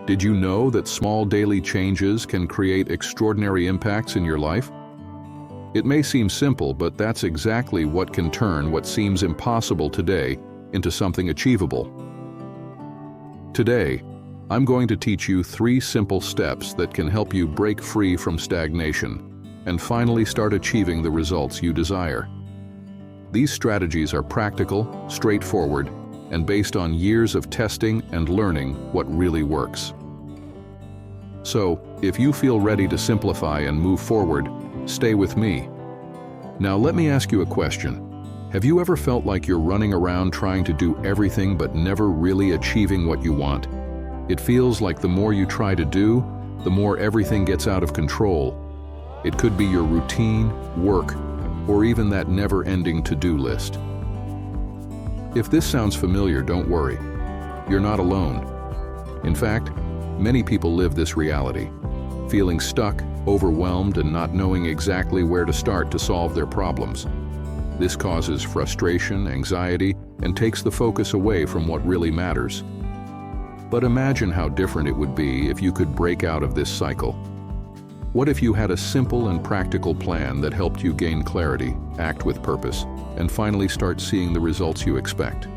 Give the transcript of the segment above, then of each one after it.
Did you know that small daily changes can create extraordinary impacts in your life? It may seem simple, but that's exactly what can turn what seems impossible today into something achievable. Today, I'm going to teach you 3 simple steps that can help you break free from stagnation and finally start achieving the results you desire. These strategies are practical, straightforward, and based on years of testing and learning what really works. So, if you feel ready to simplify and move forward, stay with me. Now let me ask you a question. Have you ever felt like you're running around trying to do everything but never really achieving what you want? It feels like the more you try to do, the more everything gets out of control. It could be your routine, work, or even that never-ending to-do list. If this sounds familiar, don't worry. You're not alone. In fact, many people live this reality, feeling stuck, overwhelmed, and not knowing exactly where to start to solve their problems. This causes frustration, anxiety, and takes the focus away from what really matters. But imagine how different it would be if you could break out of this cycle. What if you had a simple and practical plan that helped you gain clarity, act with purpose, and finally start seeing the results you expect?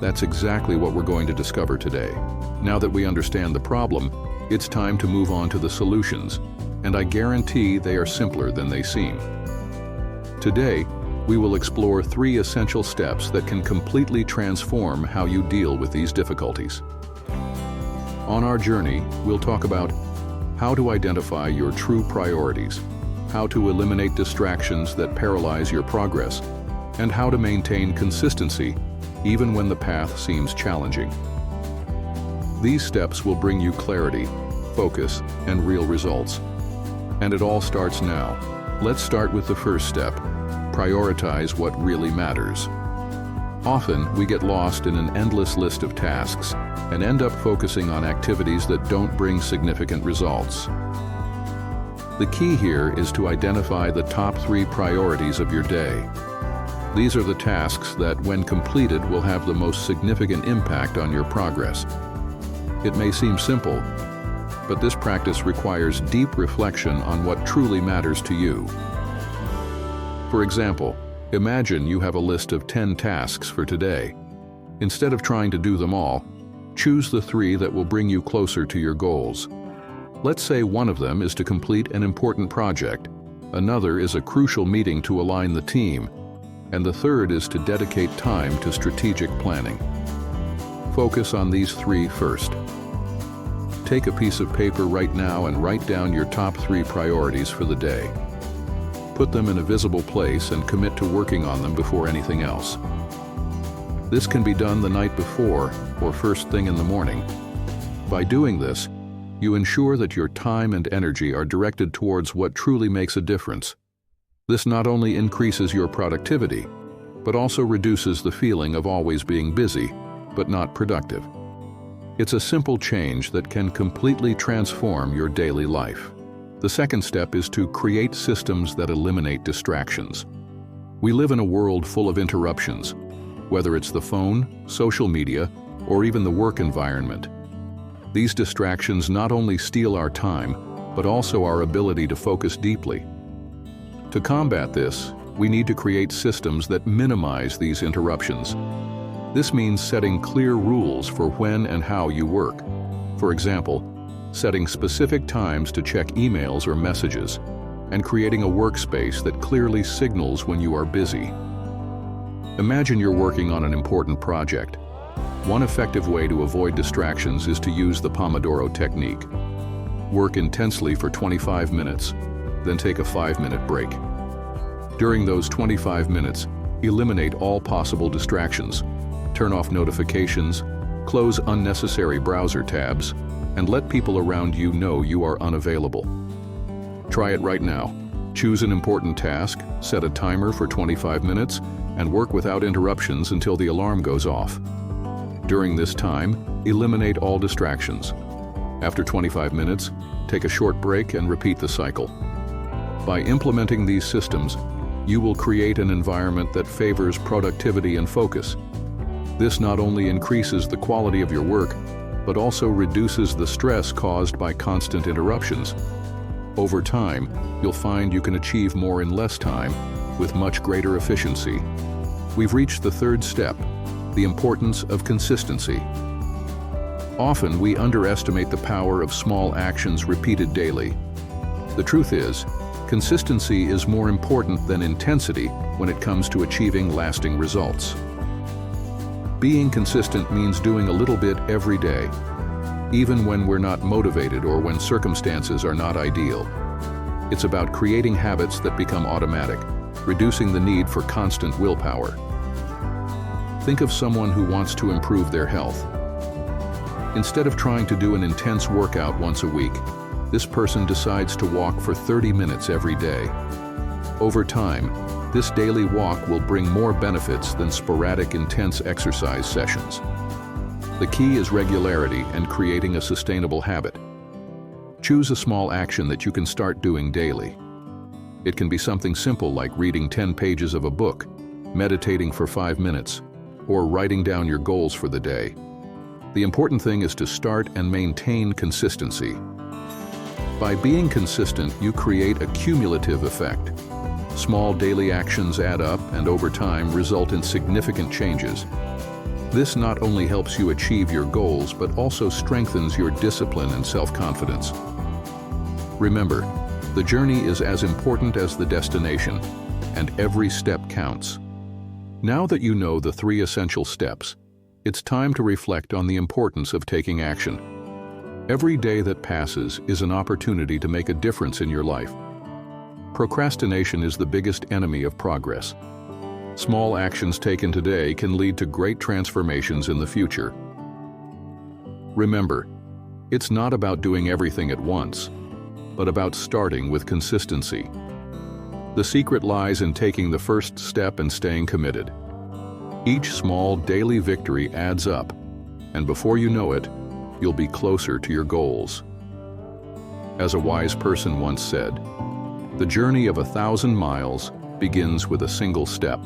That's exactly what we're going to discover today. Now that we understand the problem, it's time to move on to the solutions, and I guarantee they are simpler than they seem. Today, we will explore 3 essential steps that can completely transform how you deal with these difficulties. On our journey, we'll talk about how to identify your true priorities, how to eliminate distractions that paralyze your progress, and how to maintain consistency even when the path seems challenging. These steps will bring you clarity, focus, and real results. And it all starts now. Let's start with the first step. Prioritize what really matters. Often, we get lost in an endless list of tasks and end up focusing on activities that don't bring significant results. The key here is to identify the top 3 priorities of your day. These are the tasks that, when completed, will have the most significant impact on your progress. It may seem simple, but this practice requires deep reflection on what truly matters to you. For example, imagine you have a list of 10 tasks for today. Instead of trying to do them all, choose the 3 that will bring you closer to your goals. Let's say one of them is to complete an important project, another is a crucial meeting to align the team, and the third is to dedicate time to strategic planning. Focus on these 3 first. Take a piece of paper right now and write down your top 3 priorities for the day. Put them in a visible place and commit to working on them before anything else. This can be done the night before or first thing in the morning. By doing this, you ensure that your time and energy are directed towards what truly makes a difference. This not only increases your productivity, but also reduces the feeling of always being busy, but not productive. It's a simple change that can completely transform your daily life. The second step is to create systems that eliminate distractions. We live in a world full of interruptions, whether it's the phone, social media, or even the work environment. These distractions not only steal our time, but also our ability to focus deeply. To combat this, we need to create systems that minimize these interruptions. This means setting clear rules for when and how you work. For example, setting specific times to check emails or messages, and creating a workspace that clearly signals when you are busy. Imagine you're working on an important project. One effective way to avoid distractions is to use the Pomodoro technique. Work intensely for 25 minutes, then take a 5-minute break. During those 25 minutes, eliminate all possible distractions. Turn off notifications, close unnecessary browser tabs, and let people around you know you are unavailable. Try it right now. Choose an important task, set a timer for 25 minutes, and work without interruptions until the alarm goes off. During this time, eliminate all distractions. After 25 minutes, take a short break and repeat the cycle. By implementing these systems, you will create an environment that favors productivity and focus. This not only increases the quality of your work, but also reduces the stress caused by constant interruptions. Over time, you'll find you can achieve more in less time, with much greater efficiency. We've reached the third step, the importance of consistency. Often, we underestimate the power of small actions repeated daily. The truth is, consistency is more important than intensity when it comes to achieving lasting results. Being consistent means doing a little bit every day, even when we're not motivated or when circumstances are not ideal. It's about creating habits that become automatic, reducing the need for constant willpower. Think of someone who wants to improve their health. Instead of trying to do an intense workout once a week, this person decides to walk for 30 minutes every day. Over time, this daily walk will bring more benefits than sporadic intense exercise sessions. The key is regularity and creating a sustainable habit. Choose a small action that you can start doing daily. It can be something simple like reading 10 pages of a book, meditating for 5 minutes, or writing down your goals for the day. The important thing is to start and maintain consistency. By being consistent, you create a cumulative effect. Small daily actions add up and over time result in significant changes. This not only helps you achieve your goals, but also strengthens your discipline and self-confidence. Remember, the journey is as important as the destination, and every step counts. Now that you know the 3 essential steps, it's time to reflect on the importance of taking action. Every day that passes is an opportunity to make a difference in your life. Procrastination is the biggest enemy of progress. Small actions taken today can lead to great transformations in the future. Remember, it's not about doing everything at once, but about starting with consistency. The secret lies in taking the first step and staying committed. Each small daily victory adds up, and before you know it, you'll be closer to your goals. As a wise person once said, "The journey of 1,000 miles begins with a single step."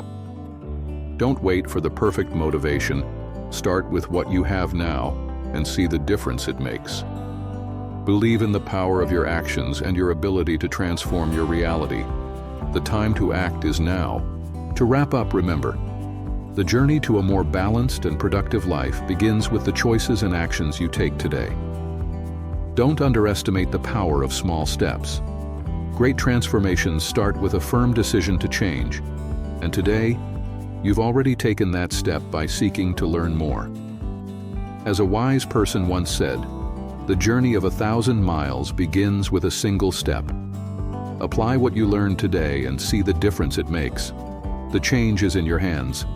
Don't wait for the perfect motivation. Start with what you have now and see the difference it makes. Believe in the power of your actions and your ability to transform your reality. The time to act is now. To wrap up, remember, the journey to a more balanced and productive life begins with the choices and actions you take today. Don't underestimate the power of small steps. Great transformations start with a firm decision to change, and today, you've already taken that step by seeking to learn more. As a wise person once said, "The journey of 1,000 miles begins with a single step." Apply what you learned today and see the difference it makes. The change is in your hands.